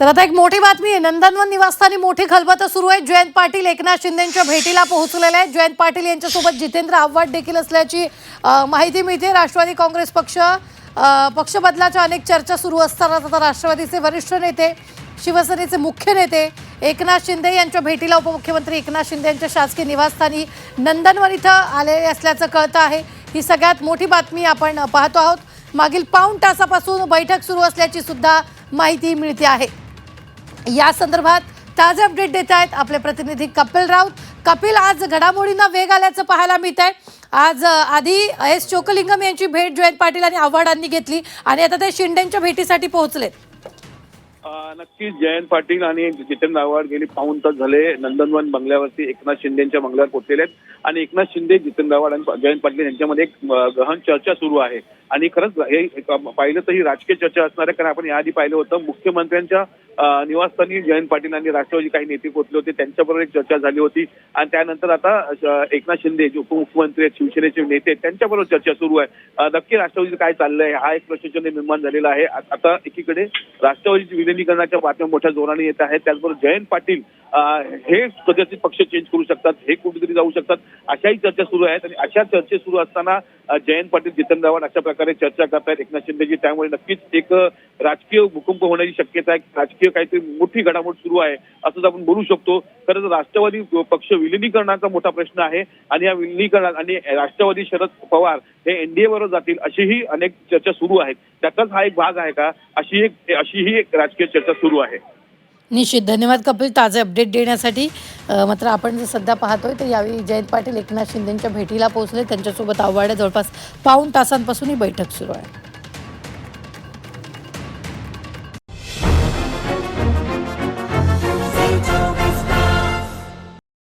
तर आता एक मोठी बातमी आहे। नंदनवन निवासस्थानी मोठी खलबत सुरू आहे। जयंत पाटील एकनाथ शिंदेंच्या भेटीला पोहोचलेले आहेत। जयंत पाटील यांच्यासोबत जितेंद्र आव्हाड देखील असल्याची माहिती मिळते। राष्ट्रवादी काँग्रेस पक्ष बदलाच्या अनेक चर्चा सुरू असताना आता राष्ट्रवादीचे वरिष्ठ नेते, शिवसेनेचे मुख्य नेते एकनाथ शिंदे यांच्या भेटीला उपमुख्यमंत्री एकनाथ शिंदे यांच्या शासकीय निवासस्थानी नंदनवन इथं आले असल्याचं कळतं आहे। ही सगळ्यात मोठी बातमी आपण पाहतो आहोत। मागील पाऊण तासापासून बैठक सुरू असल्याची सुद्धा माहिती मिळते आहे। या संदर्भात ताजे अपडेट देत आहेत आपले प्रतिनिधी कपिल राऊत। कपिल, आज घडामोडींना वेग आल्याचं पाहायला मिळत आहे। आज आधी एस चोकलिंगम यांची भेट जयंत पाटील आणि आव्हाडांनी घेतली आणि आता ते शिंदेंच्या भेटीसाठी पोहोचलेत। नक्कीच जयंत पाटील आणि जितेंद्र आव्हाड गेली पाऊण तास झाले नंदनवन बंगल्यावरती एकनाथ शिंदेच्या बंगल्यावर पोहोचलेले आहेत आणि एकनाथ शिंदे, जितेंद्र आव्हाड आणि जयंत पाटील यांच्यामध्ये एक गहन चर्चा सुरू आहे। आणि खरंच हे पाहिलं तर ही राजकीय चर्चा असणार आहे, कारण आपण याआधी पाहिलं होतं मुख्यमंत्र्यांच्या निवासस्थानी जयंत पाटील आणि राष्ट्रवादी काही नेते पोहोचले होते, त्यांच्याबरोबर एक चर्चा झाली होती आणि त्यानंतर आता एकनाथ शिंदे जे उपमुख्यमंत्री आहेत, शिवसेनेचे नेते, त्यांच्याबरोबर चर्चा सुरू आहे। नक्की राष्ट्रवादीचं काय चाललंय हा एक प्रश्नचिन्ह निर्माण झालेला आहे। आता एकीकडे राष्ट्रवादीची विलिनीकरणाच्या बातम्या मोठ्या जोराने येत आहेत, त्याचबरोबर जयंत पाटील हे कदाचित पक्ष चेंज करू शकतात, हे कुठेतरी जाऊ शकतात, अशाही चर्चा सुरू आहेत। आणि अशा चर्चे सुरू असताना जयंत पाटील, जितेंद्र आव्हाड अशा प्रकारे चर्चा करतायत एकनाथ शिंदेजी, त्यामुळे नक्कीच एक राजकीय भूकंप होण्याची शक्यता आहे। राजकीय काहीतरी मोठी घडामोड सुरू आहे असंच आपण बोलू शकतो। खरं तर राष्ट्रवादी पक्ष विलिनीकरणाचा मोठा प्रश्न आहे आणि या विलिनीकरणात आणि राष्ट्रवादी शरद पवार हे एनडीए बरोबर जातील अशीही अनेक चर्चा सुरू आहेत। त्याचाच हा एक भाग आहे का, अशीही एक राजकीय चर्चा सुरू आहे। निश्चित, धन्यवाद कपिल ताजे अपडेट देण्यासाठी। मात्र आपण जे सध्या पाहतोय तर यावेळी जयंत पाटील एकनाथ शिंदेंच्या भेटीला पोहोचले, त्यांच्यासोबत आव्हाड जवळपास पाऊण तासांपासून ही बैठक सुरू आहे।